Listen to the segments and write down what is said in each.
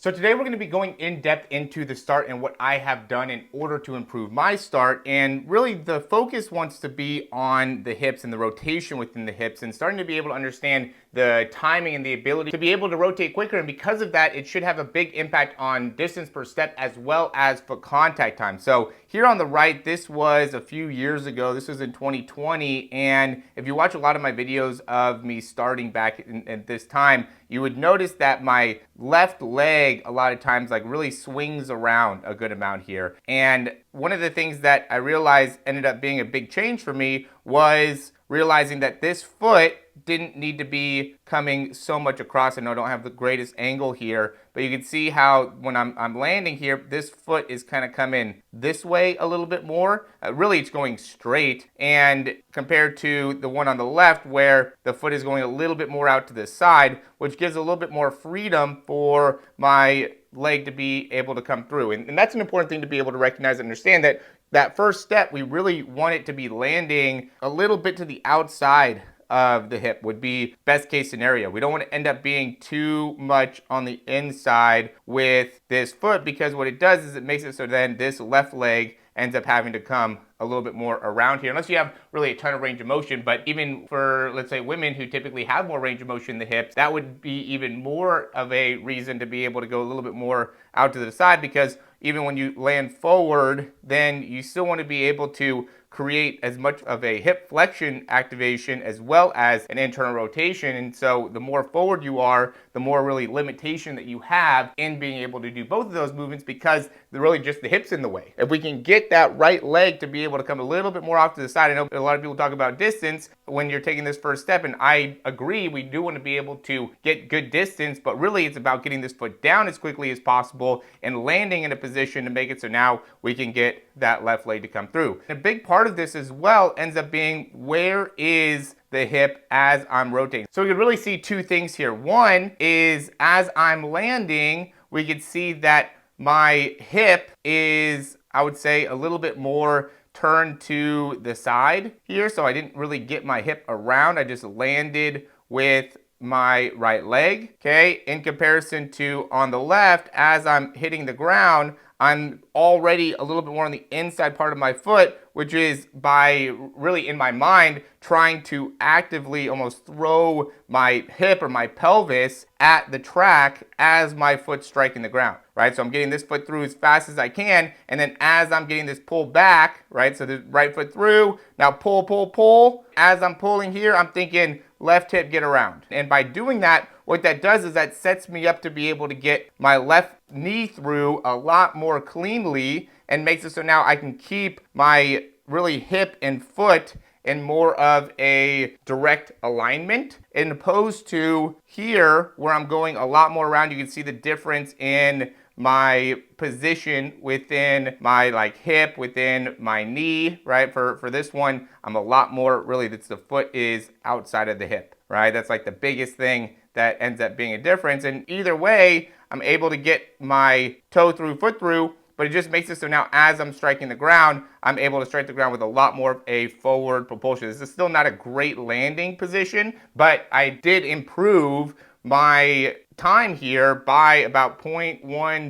So today we're going to be going in depth into the start and what I have done in order to improve my start. And really the focus wants to be on the hips and the rotation within the hips and starting to be able to understand the timing and the ability to be able to rotate quicker. And because of that, it should have a big impact on distance per step as well as foot contact time. So here on the right, this was a few years ago. This was in 2020. And if you watch a lot of my videos of me starting back at this time, you would notice that my left leg a lot of times like really swings around a good amount here. And one of the things that I realized ended up being a big change for me was realizing that this foot didn't need to be coming so much across. I know I don't have the greatest angle here, but you can see how when I'm landing here, this foot is kind of coming this way a little bit more. Really, it's going straight, and compared to the one on the left where the foot is going a little bit more out to the side, which gives a little bit more freedom for my leg to be able to come through. And that's an important thing to be able to recognize and understand, that that first step, we really want it to be landing a little bit to the outside of the hip would be best case scenario. We don't want to end up being too much on the inside with this foot, because what it does is it makes it so then this left leg ends up having to come a little bit more around here, unless you have really a ton of range of motion. But even for, let's say, women who typically have more range of motion in the hips, that would be even more of a reason to be able to go a little bit more out to the side, because even when you land forward, then you still want to be able to create as much of a hip flexion activation as well as an internal rotation. And so the more forward you are, the more really limitation that you have in being able to do both of those movements, because they're really just the hips in the way. If we can get that right leg to be able to come a little bit more off to the side, I know a lot of people talk about distance when you're taking this first step, and I agree, we do want to be able to get good distance, but really it's about getting this foot down as quickly as possible and landing in a position to make it so now we can get that left leg to come through. And a big part of this as well ends up being, where is the hip as I'm rotating? So we could really see two things here. One is, as I'm landing, we could see that my hip is, I would say, a little bit more turned to the side here. So I didn't really get my hip around. I just landed with my right leg, okay? In comparison to on the left, as I'm hitting the ground, I'm already a little bit more on the inside part of my foot, which is by really in my mind trying to actively almost throw my hip or my pelvis at the track as my foot's striking the ground, right? So I'm getting this foot through as fast as I can, and then as I'm getting this pull back, right? So the right foot through, now pull, pull, pull. As I'm pulling here, I'm thinking left hip, get around. And by doing that, what that does is that sets me up to be able to get my left knee through a lot more cleanly, and makes it so now I can keep my really hip and foot in more of a direct alignment, as opposed to here where I'm going a lot more around. You can see the difference in my position within my hip, within my knee, right? For this one, I'm a lot more, really, the foot is outside of the hip, right? That's like the biggest thing that ends up being a difference. And either way, I'm able to get my toe through, foot through, but it just makes it so now as I'm striking the ground, I'm able to strike the ground with a lot more of a forward propulsion. This is still not a great landing position, but I did improve my time here by about 0.12,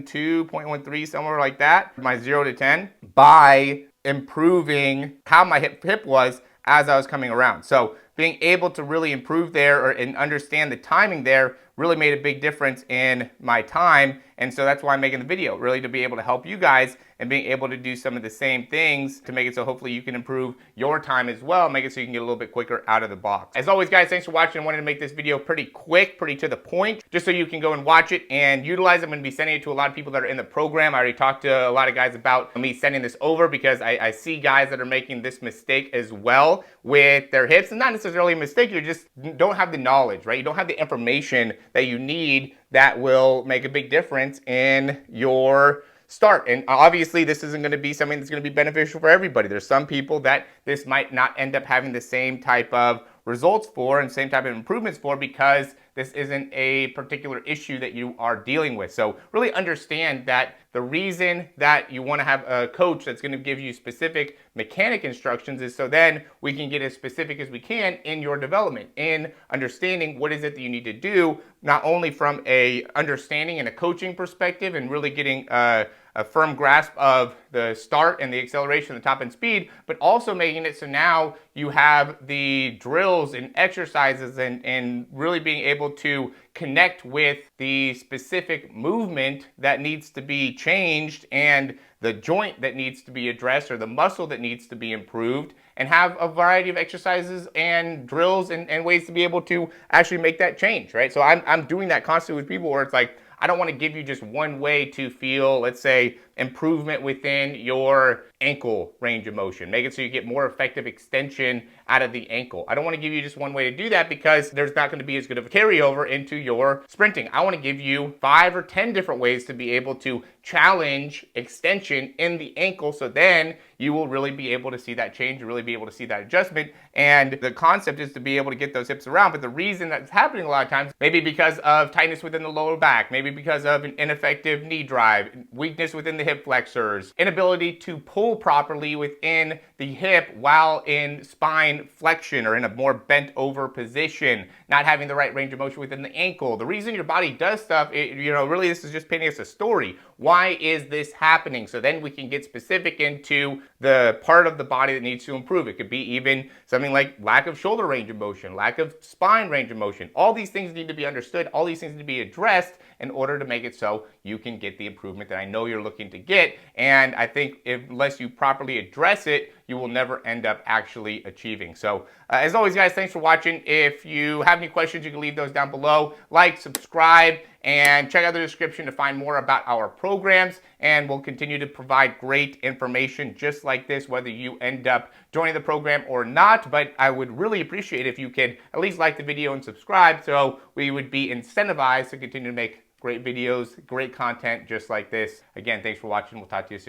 0.13, somewhere like that, my 0 to 10, by improving how my hip was as I was coming around. So being able to really improve there and understand the timing there really made a big difference in my time. And so that's why I'm making the video, really to be able to help you guys and being able to do some of the same things to make it so hopefully you can improve your time as well, make it so you can get a little bit quicker out of the box. As always, guys, thanks for watching. I wanted to make this video pretty quick, pretty to the point, just so you can go and watch it and utilize it. I'm going to be sending it to a lot of people that are in the program. I already talked to a lot of guys about me sending this over, because I see guys that are making this mistake as well with their hips. And not necessarily a mistake, you just don't have the knowledge, right? You don't have the information that you need that will make a big difference in your start. And obviously this isn't going to be something that's going to be beneficial for everybody. There's some people that this might not end up having the same type of results for and same type of improvements for, because this isn't a particular issue that you are dealing with. So really understand that the reason that you want to have a coach that's going to give you specific mechanic instructions is so then we can get as specific as we can in your development, in understanding what is it that you need to do, not only from a understanding and a coaching perspective and really getting a firm grasp of the start and the acceleration, the top end speed, but also making it so now you have the drills and exercises and really being able to connect with the specific movement that needs to be changed and the joint that needs to be addressed or the muscle that needs to be improved, and have a variety of exercises and drills and ways to be able to actually make that change, right? So I'm doing that constantly with people where it's like, I don't want to give you just one way to feel, let's say, improvement within your ankle range of motion. Make it so you get more effective extension out of the ankle. I don't want to give you just one way to do that because there's not going to be as good of a carryover into your sprinting. I want to give you 5 or 10 different ways to be able to challenge extension in the ankle, so then you will really be able to see that change, really be able to see that adjustment. And the concept is to be able to get those hips around. But the reason that's happening a lot of times, maybe because of tightness within the lower back, maybe because of an ineffective knee drive, weakness within the hip flexors, inability to pull properly within the hip while in spine flexion or in a more bent over position, not having the right range of motion within the ankle. The reason your body does stuff, really this is just painting us a story. Why is this happening? So then we can get specific into the part of the body that needs to improve. It could be even something like lack of shoulder range of motion, lack of spine range of motion. All these things need to be understood. All these things need to be addressed in order to make it so you can get the improvement that I know you're looking to get. And I think unless you properly address it, you will never end up actually achieving. So as always, guys, thanks for watching. If you have any questions, you can leave those down below. Like, subscribe, and check out the description to find more about our programs. And we'll continue to provide great information just like this, whether you end up joining the program or not. But I would really appreciate if you could at least like the video and subscribe, so we would be incentivized to continue to make great videos, great content just like this. Again, thanks for watching. We'll talk to you soon.